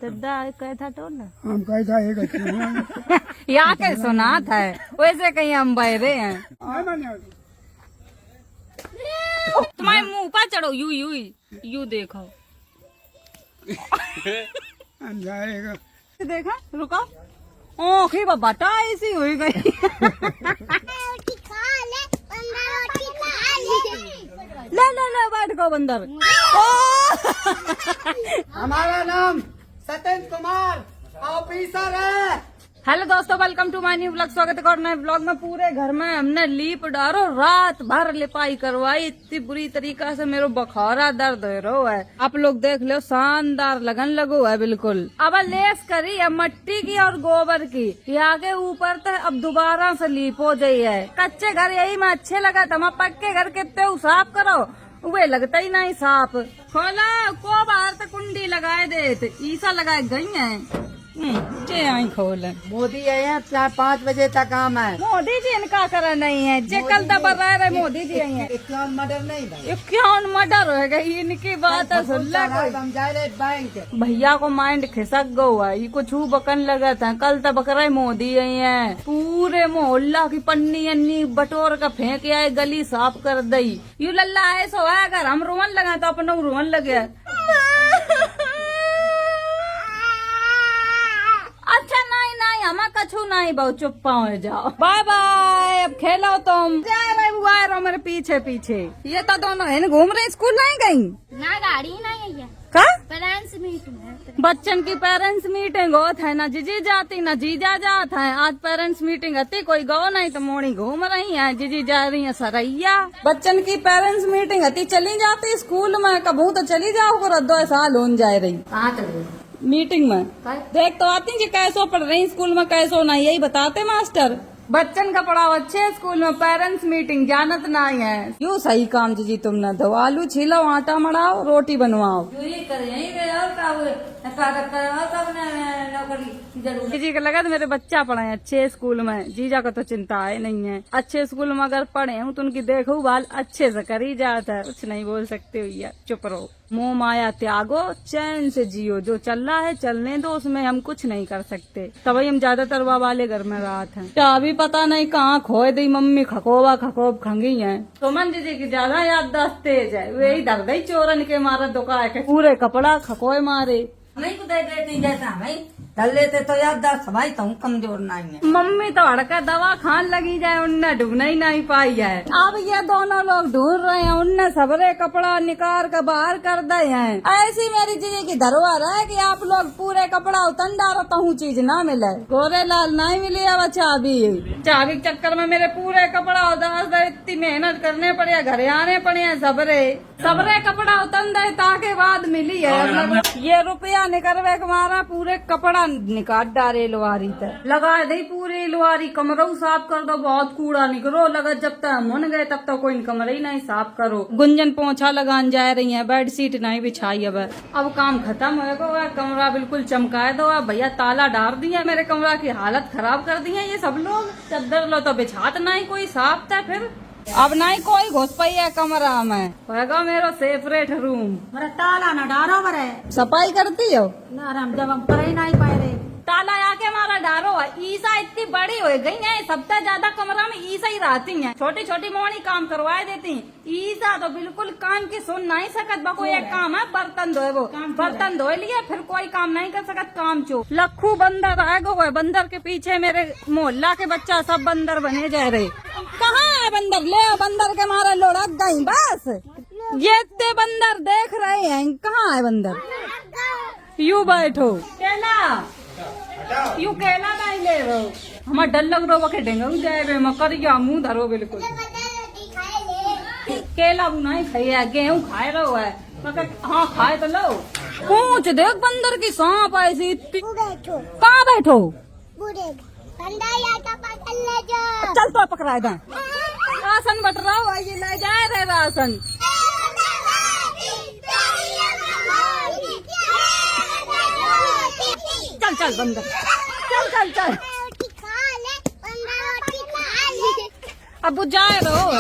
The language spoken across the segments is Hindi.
चद्दा कहे था तो ना हम कैसा एक यहाँ के सुना था वैसे कहीं हम बहरे हैं। तुम्हारे मुंह पर चढ़ो यू यू यू देखो हम जाएगा देखा रुको ओखी बटा ऐसी हो गई। ले ले ले बैठ गो बंदर। हमारा नाम सत्येंद्र कुमार ऑफिसर है। हेलो दोस्तों, welcome to my new blog. स्वागत है और नए ब्लॉग में। पूरे घर में हमने लीप डारो, रात भर लिपाई करवाई। इतनी बुरी तरीका से मेरे बखारा दर्द हो रहा है। आप लोग देख लो, शानदार लगन लगो है बिल्कुल। अब लेस करी है मट्टी की और गोबर की, यहाँ के ऊपर तो अब दोबारा से लीप हो गई है। कच्चे घर यही में अच्छे लगा था, पक्के घर कितने साफ करो वे लगता ही नहीं साफ। खोला को बाहर से कुंडी लगाए दे, ईसा लगाए गई है। आई खोल मोदी आए हैं 4-5 बजे तक काम है। मोदी जी इनका करा नहीं है, जे कल दबा रहे मोदी जी आई है। 51 मर्डर नहीं भाई, 51 मर्डर हो गई। इनकी बात है सुन ले कोई। हम जा रहे बैंक। भैया को माइंड खिसक गो है, ये कुछ बकन लगा था। कल तब बकरा मोदी आई है, पूरे मोहल्ला की पन्नी अन्नी बटोर का फेंक आए, गली साफ कर दई। यू लल्ला ऐसा है, अगर हम रोवन लगा तो अपना रोवन लगे। अच्छा नहीं नहीं, हमें कछु नहीं, बहुत चुप्पा हो जाओ। बाय बाय, अब खेलो तुम। जा रहे बुआ रहो मेरे पीछे पीछे। ये तो दोनों है घूम रहे, स्कूल नहीं गई ना, गाड़ी नहीं है का? पेरेंट्स मीटिंग है। बच्चन की पेरेंट्स मीटिंग होत है, ना जीजी जाती ना जीजा जात है। आज पेरेंट्स मीटिंग होती, कोई गो नहीं तो मोड़ी घूम रही है, जीजी जा रही है सरैया। बच्चन की पेरेंट्स मीटिंग होती, चली जाती स्कूल में, कबू तो चली जाओ को 2 साल हो जा रही। कहाँ चले मीटिंग में देख तो आती जी कैसो पढ़ रही स्कूल में, कैसो नहीं यही बताते मास्टर। बच्चन का पढ़ाओ अच्छे स्कूल में, पेरेंट्स मीटिंग जानत नहीं है। यू सही काम जी तुमने दो, आलू छीलो, आटा मड़ाओ, रोटी बनवाओ। जी का लगा तो मेरे बच्चा पढ़े अच्छे स्कूल में, जीजा को तो चिंता है नहीं है। अच्छे स्कूल में अगर पढ़े हूँ तो उनकी देखभाल अच्छे से करी जाता है। कुछ नहीं बोल सकते भैया, चुप रहो। मोह माया त्यागो, चैन से जियो, जो चल रहा है चलने दो, उसमें हम कुछ नहीं कर सकते। तभी हम ज्यादातर वाले घर में रात है। क्या अभी पता नहीं कहाँ खोए दी मम्मी, खकोबा खकोब खंगी है। सुमन जी की ज्यादा याददाश्त तेज है, वे ही दर गई चोरन के मारा दुकाए के पूरे कपड़ा खकोए मारे। नहीं कुछ देती जैसा भाई चल लेते तो याददाश्त भाई तो कमजोर नहीं है। मम्मी तो हड़का दवा खान लगी जाए, उनने ढूंढ ही नहीं पाई है। अब ये दोनों लोग ढूंढ रहे हैं, उनने सबरे कपड़ा निकाल कर बाहर कर दिए हैं। ऐसी मेरी जीजी की धरोहर है कि आप लोग पूरे कपड़ा उतन डालो तो चीज ना मिले। गोरे लाल नहीं मिली अब चाबी के चक्कर में मेरे पूरे कपड़ा उदास दे, इतनी मेहनत करने पड़े, घर आने पड़े सबरे कपड़ा उतन दे ताके बाद मिली है। ये रुपया निकलवे हमारा पूरे कपड़ा निकाल डारे लुहारी तक लगा दी, पूरी लुहारी कमरों साफ कर दो, बहुत कूड़ा निकलो लगा। जब तक मन गए तब तक कोई कमरे ही नहीं साफ करो। गुंजन पोछा लगान जा रही है, बेड शीट नहीं बिछाई। अब काम खत्म होगा, कमरा बिल्कुल चमकाए दो। भैया ताला डाल दिया, मेरे कमरा की हालत खराब कर दी है ये सब लोग। चद्दर लो तो बिछात नहीं कोई साफ था, फिर अब नहीं कोई घुस पाई है कमरा में। होगा मेरा सेपरेट रूम। मेरा ताला न डारो बरे, सफाई करती हो ना हम जब हम कर ही नहीं पाए रहे। ताला आके हमारा डारो है। ईसा इतनी बड़ी हो गई है, सबसे ज्यादा कमरा में ईसा ही रहती है। छोटी छोटी मोड़ी काम करवाए देती है। ईसा तो बिल्कुल काम की सुन नहीं सकत। बको एक काम है बर्तन धोए, वो बर्तन धोए लिए फिर कोई काम नहीं कर सकत। काम चो लखू बंदर आएगो है, बंदर के पीछे मेरे मोहल्ला के बच्चा सब बंदर बने जा रहे। कहाँ है बंदर? ले बंदर के मारे लुढ़क गई बस। ये ते बंदर देख रहे हैं, कहाँ है बंदर? यू बैठो केला, यू केला नहीं ले रहो। हमारा डर लग रहा है डेंगू जाए, मकरिया मुंह धरो बिल्कुल। केला वो नहीं खाई, गेहूँ खाए रहो है। हाँ खाए तो लो। पूछ देख बंदर की सांप ऐसी। कहाँ बैठो? चल तो पकड़ा दे। राशन बट रहा हो, ये ले जाए रहे राशन। चल चल बंदर, चल चल चल। अब जाए रहो,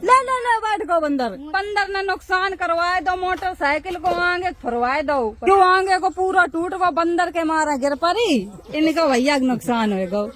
ले ले ले बैठ गो बंदर। बंदर ने नुकसान करवाए दो, मोटरसाइकिल को आगे फुरवाए दो, क्यों आगे को पूरा टूट गो, बंदर के मारा गिर पड़ी, इनका भैया का नुकसान हो गो।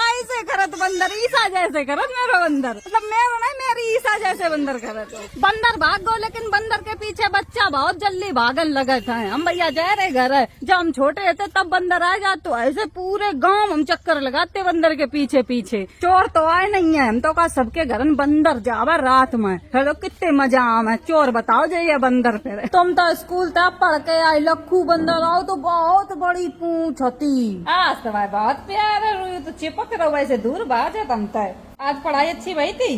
ऐसे करत बंदर, ईसा जैसे करत मेरो बंदर, मतलब मेरो नहीं, मेरी ईसा जैसे बंदर करत। बंदर भाग गो, लेकिन बंदर के पीछे बच्चा बहुत जल्दी भागन लगे थे। हम भैया जा रहे घर है, जब हम छोटे थे तब बंदर आ जाते, तो ऐसे पूरे गांव हम चक्कर लगाते बंदर के पीछे पीछे। चोर तो आए नहीं है, हम तो कहा सबके घर में बंदर जावा रात में, हेलो कितने मजा आवे। चोर बताओ जाइए बंदर पे। तुम तो स्कूल तक पढ़ के आई, लक्खू बंदर आओ तो बहुत बड़ी पूंछ होती। आज तो भाई बहुत प्यार है, तो चिपक रहो वैसे दूर बात है तुम तो। आज पढ़ाई अच्छी भाई थी।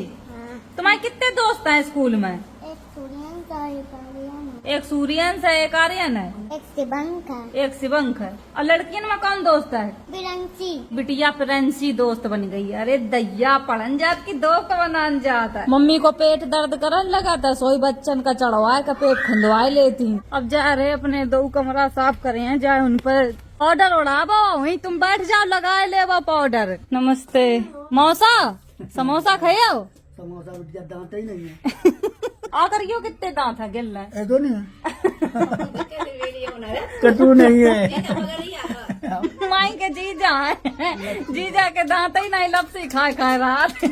तुम्हारे कितने दोस्त हैं स्कूल में? एक सूर्यन का, एक आर्यन है, एक सूर्यंश है, एक आर्यन है, एक शिवंक है, एक शिवंक है। और लड़कियन में कौन दोस्त है? बिरंसी। बिटिया प्रिंसी दोस्त बन गई। अरे दैया पढ़न जात की दोस्त बनान जाता है। मम्मी को पेट दर्द करन लगा था, सोई बच्चन का चढ़वाए का पेट खुंदवाए लेती। अब जा रहे अपने 2 कमरा साफ करे हैं, जाए उन पर पाउडर उड़ाबो, वहीं तुम बैठ जाओ लगाए ले वो पाउडर। नमस्ते मौसा, समोसा खाओ। समोसा बिटिया दांत ही नहीं है। आकर क्यों कितने दांत है गिल है तो नहीं कटू नहीं है। माई के जीजा है, जीजा के दांत ही नहीं लपसी खाए खाए रात।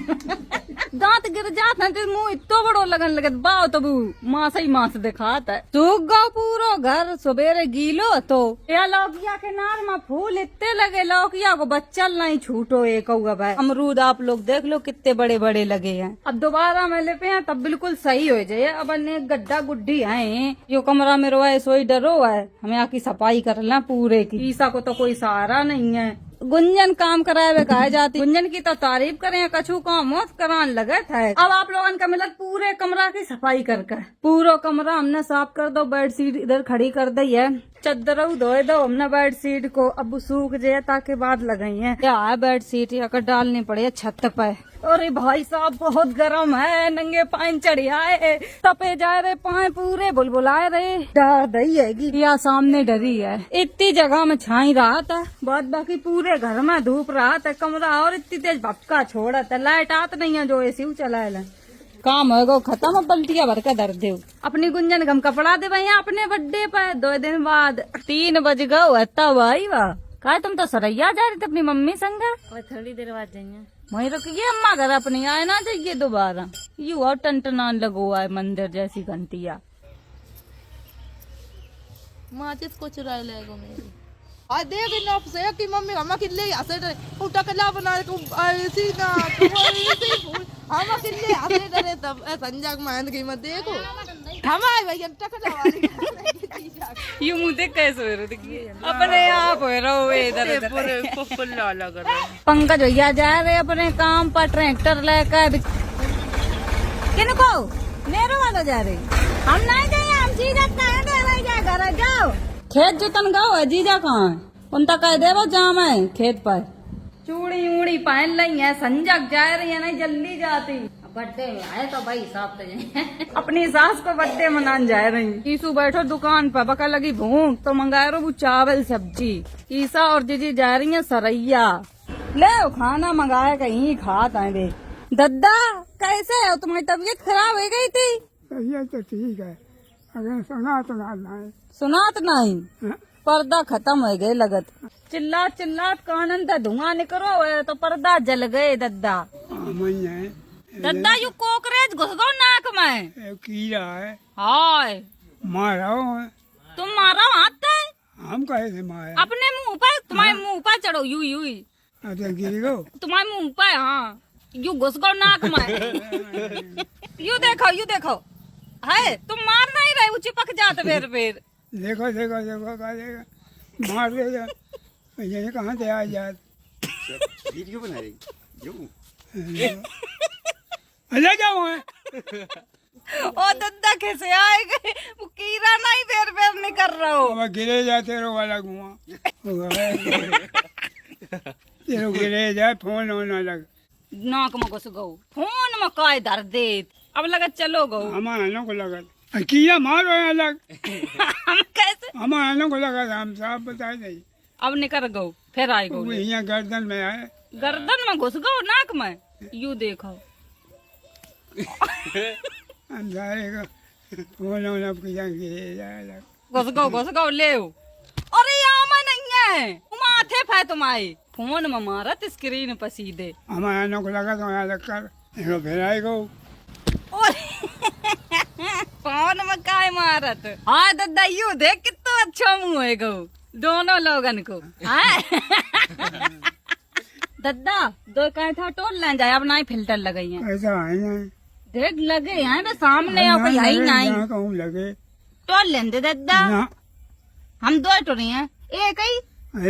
दांत गिर जाते हैं तो मुंह इतो बड़ो लगन लगे, बाओ तो मास ही मास दिखाता है। सूख गो पूरो घर, सवेरे गीलो तो या लौकिया के नार में फूल इतने लगे, लौकिया को बच्चल नहीं छूटो एक भाई। अमरूद आप लोग देख लो कितने बड़े बड़े लगे हैं। अब दोबारा में ले पे हैं तब बिल्कुल सही हो जाए। अब अन्य गड्ढा गुड्ढी है, यो कमरा में रोए सोई डरो है, हमें यहाँ की सफाई कर लें पूरे की। ईसा को तो कोई सहारा नहीं है। गुंजन काम कराए हुए कहा जाती, गुंजन की तो तारीफ करें, कछु काम मौत करान लगे थे। अब आप लोगों का मिलत पूरे कमरा की सफाई करके, पूरा कमरा हमने साफ कर दो, बेड शीट इधर खड़ी कर दी है, चद्दर धोए दो हमने बेड शीट को, अब सूख जाए ताकि बाद लगाई है। क्या है बेड शीट या डालनी पड़े छत पे। अरे भाई साहब बहुत गर्म है, नंगे पानी चढ़ी आए, तपे जा रहे पाए पूरे बुलबुलाए रहे, डर दही है या सामने डरी है। इतनी जगह में छाई रहा था, बाद बाकी पूरे घर में धूप रहा था, कमरा और इतनी तेज भपका छोड़ा था, लाइट आत नहीं है जो एसी चलाए ला। काम होगा खत्म, अब बल्टिया भर का दर्द दे। अपनी गुंजन हम कपड़ा दे भैया अपने बर्थडे पे 2 दिन बाद 3 बज गए तब आई। वाह कहा तुम तो सरैया जा रही थी अपनी मम्मी संग? थोड़ी देर बाद जाइए वही रुकिए, अम्मा घर अपनी आए ना जाइए दोबारा। यू और टनटनान लगो है मंदिर जैसी घंटिया। माचिस को चुरा लेगो मेरी। आ देख इन से कि मम्मी हम किल्ले हसे डरे उठा कला बना को ऐसी ना हम किल्ले हसे डरे तब संजग मान गई मत देखो हम आए भैया टकला वाली यू मुझे कैसे हो रही अपने आप हो रहो इधर पूरे फुल्ला लग रहा है। पंकज भैया जा रहे अपने काम पर ट्रैक्टर लेकर। किनको मेरो वाला जा रहे, हम नहीं जाए, हम जीजा घर जाओ। खेत जोतन गाओ है, जीजा कहाँ है? उनका कह देवो जाम है खेत पर। चूड़ी उड़ी पहन ली है, संजग जा रही है, नहीं जल्दी जाती। बर्थडे में आए तो भाई साहब तो अपनी सास को बर्थडे मनाने जा रही। ईसू बैठो दुकान पर, बका लगी भूख तो मंगाए रो चावल सब्जी। ईसा और जीजी जा रही है सरैया, ले खाना मंगाया कहीं खात आए। दद्दा कैसे हो, तुम्हारी तबीयत खराब हो गई थी? तबीयत तो ठीक है, अगर सुना तो नहीं। सुनात नहीं, पर्दा खत्म हो गए लगत। चिल्लात चिल्लात कानन दा धुआं निकलो है तो पर्दा जल गए। दद्दा दद्दा यू कोकरेज घुस गो नाक में, कीड़ा है। हाय मारा है। तुम मारो हाथ है, हम कहे थे मारा अपने मुंह पर, तुम्हारे मुंह पर चढ़ो यू यू ही। अच्छा गिर गो तुम्हारे मुंह पर, हाँ यू घुस गो नाक में। यू देखो है, तुम मार नहीं रहे, वो चिपक जाते फिर देखो देखो देखो का देखो मार दे जा, ये कहाँ से आ जात वीडियो बना रही जो ले जाओ है। ओ दद्दा कैसे आए गए, वो कीड़ा नहीं फेर नहीं कर रहा हो। अब गिरे जाते रो वाला घुमा तेरे गिरे जाए फोन होना लग नाक में घुस गो, फोन में काय दर्द देत। अब लगा चलो गो, हमारा को लगा कीड़ा मारो अलग हम कैसे हमारा को लगा हम साफ बता दे। अब निकल गो। फिर आई गो वो यहाँ गर्दन में आए। गर्दन में घुस गो नाक में यू देखो हम जाएगा फोन आपकी जाएगा घुस गो ले अरे यहाँ में नहीं है माथे फै तुम्हारे फोन में मारत स्क्रीन पर सीधे हमारे आनों को लगा तो यहाँ रखकर फिर आएगा। फोन में काय मारत हाँ दादा यू देख कितना अच्छा मुँह है गो दोनों लोगन को दादा दो कहे था टोल ले जाए अब नहीं फिल्टर लगे हैं ऐसा है ना देख लगे हैं वे सामने आओ कोई है ही नहीं कहूँ लगे टोल लें दे दादा ना हम दो टोरी हैं एक ही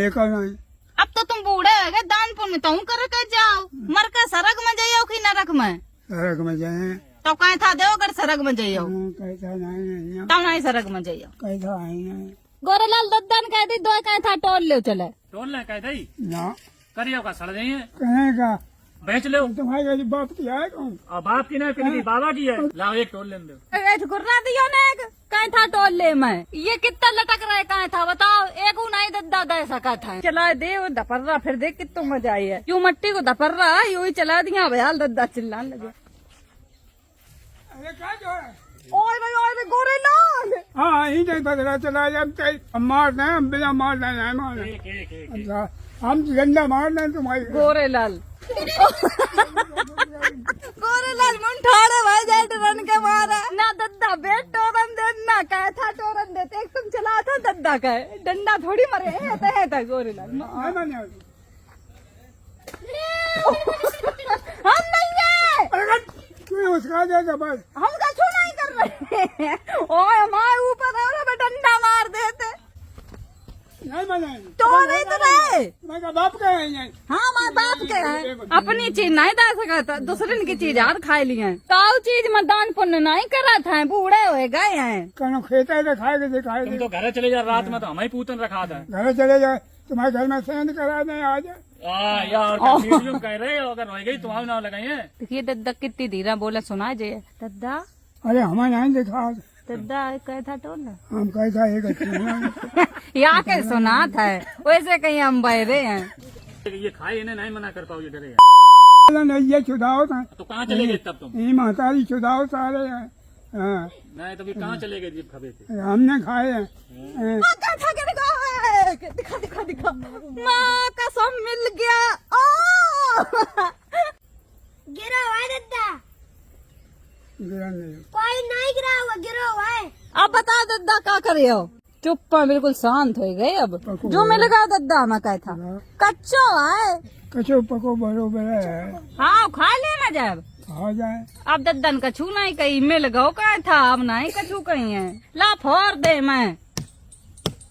एक और नहीं। अब तो तुम बूढ़े हो गए दान पुण्य तुम कर के जाओ मर के सरग में जाइयो कि नरक में सड़क में जाए तो कहे था दो अगर सरग में जाइयो कैसा नहीं तब नहीं सरग में जाइयो कैसा है नहीं गोरेलाल दद्दा ने कह दी दो कहे था टोल ले चले टोल ले कह दई ना करियो का सड़ जाइए कहेगा बेच लो तुम्हारे बाप की है कौन और बाप की नहीं किसी बाबा की है लाओ एक टोल ले दो गुर्रा दियो ने कहे था टोल ले मैं ये कितना लटक रहा है कहे था बताओ एक नहीं दद्दा दे सका था चला दे वो दपर्रा फिर देख कितना मजा आई है यूं मट्टी को दपर्रा यूं ही चला दिया भयाल दद्दा चिल्लाने लगे अरे क्या जो है ओए गोरेलाल हाँ यही नहीं पकड़ा चला जाए हम मार दें हम बिना मार दें नहीं मार एक एक एक अच्छा, हम गंदा मार दें तुम्हारी गोरेलाल गोरेलाल मुंठाड़े भाई जाए टरन के मारा ना दद्दा बेट टोरन दे ना कहे था टोरन देते एक तुम चला था दद्दा का डंडा थोड़ी मरे है था गोरेलाल हम नहीं है क्यों उसका जाएगा बस हम कछु नहीं कर रहे ओए हमारे ऊपर है डंडा मार देते नहीं मने तो नहीं तो रहे मेरा बाप का है ये हाँ हमारे बाप के हैं अपनी चीज नहीं दे सका था दूसरे की चीज यार खाई ली है काउ चीज में दान पुण्य नहीं करा था बूढ़े हो गए हैं कनो खेता है तो खाएगा दिखाए तुम तो घर चले जा रात में तो हमें पूतन रखा था घर चले जाए तुम्हारे घर में सेंध करा दें आ जाए यार वीडियो कह रहे हो अगर रह गई तुम्हारे नाम लगाइए देखिए दद्दा कितनी धीरा बोला सुना जे दद्दा अरे हमें नहीं दिखा दद्दा कहे था टोल हम कैसा एक या के सुना था वैसे कहीं हम बहरे हैं ये खाए इन्हें नहीं मना कर पाओगे डरे नहीं ये चुदाव था तो कहाँ चले गए तब तुम ये महतारी चुदाव सारे हैं हाँ, नहीं तो कहाँ चले गए जीप खबे थे हमने खाए हैं दिखा दिखा दिखा माँ कसम मिल गया गिरा हुआ है दद्दा गिरा नहीं कोई नहीं गिरा हुआ गिरा हुआ है अब बता दद्दा क्या करे हो चुप बिल्कुल शांत हो गए अब जो मिल गया दद्दा मैं कहा था कच्चो है कचो पको बरोबर है हाँ खा लेना जब आ जाए अब दद्दन कछू नहीं कही मिल गो कहा था अब नहीं कछू कही है ला फोर दे मैं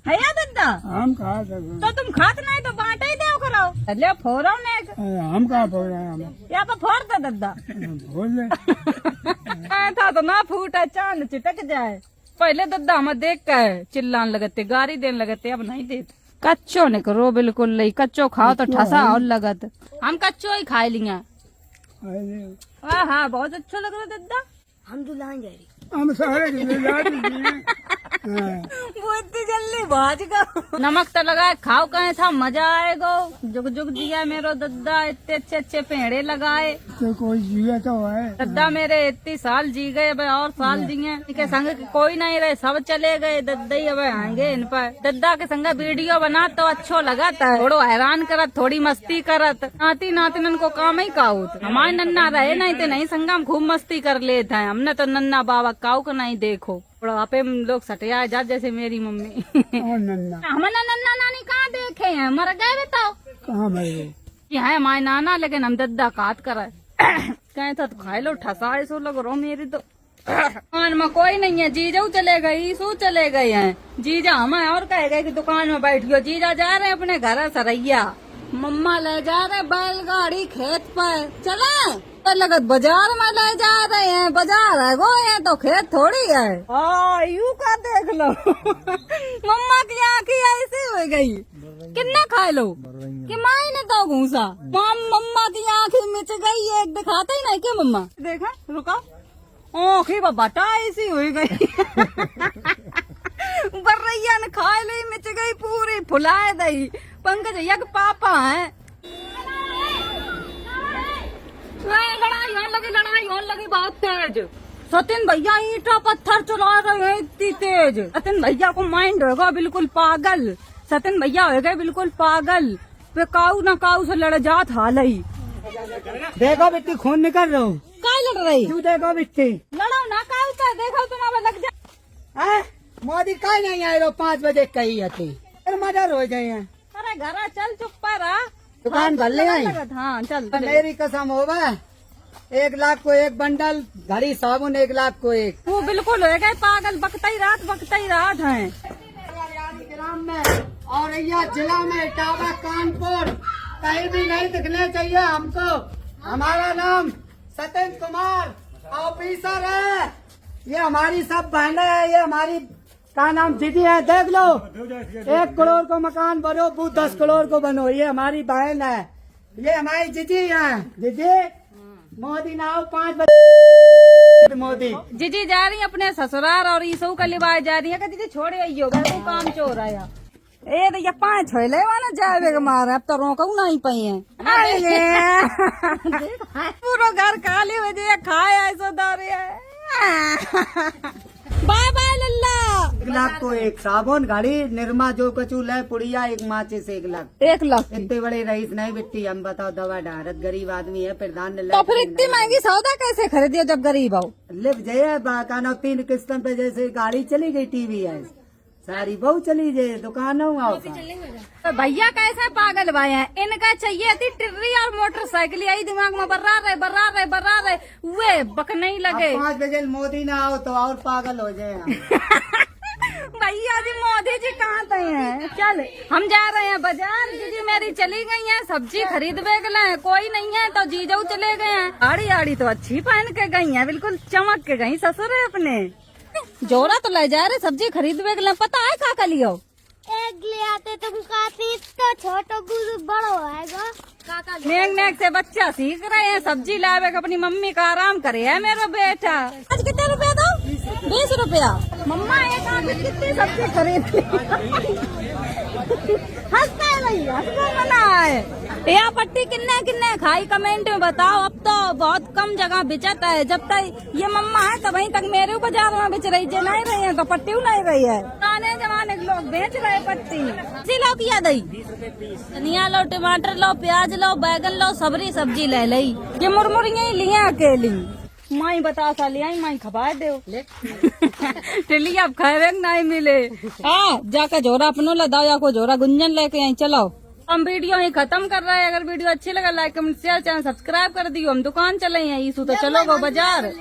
है या दद्दा हम कहा सकते तो तुम खात नहीं तो बांट ही दे करो ले फोरो ने हम कहाँ बोल रहे हैं हम या तो फोड़ दे दद्दा बोल रहे कहा था तो ना फूटा चांद चिटक जाए पहले दद्दा हमें देख के चिल्लान लगते गाड़ी देने लगते अब नहीं देते कच्चो ने करो बिल्कुल नहीं कच्चो खाओ तो ठसा और लगत हम कच्चो ही खाए लिया हाँ बहुत अच्छा लग रहा दद्दा हम दुल्हन जा रही हम सारे वो इतनी जल्दी भाज गो नमक तो लगाए खाओ कहे था मजा आएगा जुग जुग दिया मेरो दद्दा इतने अच्छे अच्छे पेड़े लगाए तो कोई जिया तो है दद्दा मेरे इतनी साल जी गए अब और साल जिए इनके संग कोई नहीं रहे सब चले गए दद्दा ही अब आएंगे इन पर दद्दा के संग वीडियो बना तो अच्छो लगता है थोड़ो हैरान करत थोड़ी मस्ती करत नाती नातिन को काम ही काउत हमारे नन्ना रहे नहीं थे नहीं संगम खूब मस्ती कर लेते हैं हमने तो नन्ना बाबा काऊ का नहीं देखो बुढ़ापे में लोग सटिया जा जैसे मेरी मम्मी और नन्ना हमारा नन्ना नानी कहाँ देखे हैं मर गए बताओ कहाँ मर गए ये है हमारे नाना लेकिन हम दद्दा काट कर कहे था तो खाए लो ठसा ऐसो लग रो मेरी तो दुकान में कोई नहीं है जीजा चले गई सू चले गए हैं जीजा हमें और कहे गए कि दुकान में बैठियो जीजा जा रहे अपने घर सरैया मम्मा ले जा रहे बैलगाड़ी खेत पर चले तो लगत बाजार में ले जा रहे हैं बाजार है वो है तो खेत थोड़ी है यू का देख लो मम्मा की आँखें ऐसी हो गई कितना खाए लो कि माई ने तो घूसा मम्मा की आँखें मिच गई एक दिखाते ही नहीं क्या मम्मा देखा रुका ओखी बटा ऐसी हो गई बर्रैया ने खा ली, मिच गई पूरी, फुलाए दई। पंकज भैया के पापा हैं। लड़ाई होने लगी बहुत तेज। सचिन भैया ईंटा पत्थर चला रहे हैं इतनी तेज। सचिन भैया को माइंड होगा बिल्कुल पागल। सचिन भैया हो गए बिल्कुल पागल। पे काऊ ना काऊ से लड़ जात हाल ही। देखो बेटी खून निकल रहा हूँ। काय लड़ रही? तू देखो बेटी। लड़ो ना काऊ से, देखो तुम्हारा लग जा। मोदी का नहीं आए 5 बजे कही थी, मर्डर हो जाए। अरे घर चल, चुप पर आ। दुकान भर ले आई। हाँ चल। मेरी कसम होगा 1 लाख को 1 बंडल घड़ी साबुन, 1 लाख को 1। वो बिल्कुल हो गए पागल, बकता ही रात है। ग्राम में और यह जिला में इटावा कानपुर कहीं भी नहीं दिखने चाहिए हमको। हमारा नाम सत्येंद्र कुमार ऑफिसर है। ये हमारी सब बहनें हैं, ये हमारी का नाम दीदी है। देख लो 1 करोड़ को मकान बनो, वो 10 करोड़ को बनो। ये हमारी बहन है, ये हमारी जीजी है। जीजी मोदी ना आओ 5 बजे। मोदी जीजी जा रही है अपने ससुराल और ईसू का लिवाए जा रही है। दीदी छोड़े आई होगा, वो काम चोर आया। ए तो 5 छोले वाला जावे मारे, अब तो रोकू नहीं पाई है। पूरा घर खाली हो जाए, खाए ऐसा दारे है। बाय बाय लल्ला। 1 लाख को 1 साबुन घड़ी निरमा जो कचूल है पुड़िया 1 माचिस 1 लाख। 1 लाख इतने बड़े रईस नहीं बिट्टी। हम बताओ दवा डारत गरीब आदमी है, प्रधान ने तो फिर इतनी महंगी सौदा कैसे खरीदियो जब गरीब हो? लिप जाए बाकाना 3 किस्तों पे। जैसे गाड़ी चली गई, टीवी है सारी बहु चली जाए, दुकानों आओ। तो भैया कैसे पागल भाई हैं? इनका चाहिए थी टिर्री और मोटरसाइकिल, यही दिमाग में बर्रा रहे वे बक नहीं लगे। 5 बजे मोदी ना आओ तो और पागल हो जाए। भैया जी मोदी जी कहाँ गए हैं? चल हम जा रहे हैं बाजार। जीजी मेरी चली गई हैं सब्जी खरीद गए, कोई नहीं है तो जीजू चले गए हैं। आड़ी आड़ी तो अच्छी पहन के गई हैं, बिल्कुल चमक के गई ससुर है अपने। जोरा तो ले जा रहे सब्जी खरीद गए। पता है का लियो? एक ले आते तुम काफी तो छोटो गुरु बड़ो आएगा। नेक से बच्चा सीख रहे हैं सब्जी लावे, अपनी मम्मी का आराम करे है मेरा बेटा। आज कितने रुपया दो? 20 रुपया। मम्मा एक आदमी कितनी सब्जी खरीद ली? हंसता है भैया, मना है। या पट्टी किन्ने खाई कमेंट में बताओ। अब तो बहुत कम जगह बिचता है। जब तक ये मम्मा है तब वहीं तक मेरे बाजार में बिच रही है, नहीं रही है तो पट्टी नहीं रही है। पुराने जमाने के लोग बेच रहे पट्टी। लो किया दई, धनिया लो, टमाटर लो, प्याज लो, बैगन लो, सबरी सब्जी ले ली। ये मुरमुरिया ही लिया अकेली। माई बता सा लिया, माई खबा दे टिल्ली अब खैर नहीं मिले। जाकर जोरा अपनो लदा या को जोरा गुंजन लेके आई। चलो हम वीडियो ही खत्म कर रहे हैं। अगर वीडियो अच्छी लगा like comment share, channel subscribe कर दियो। हम दुकान चले हैं ईसू तो चलो गो बाजार।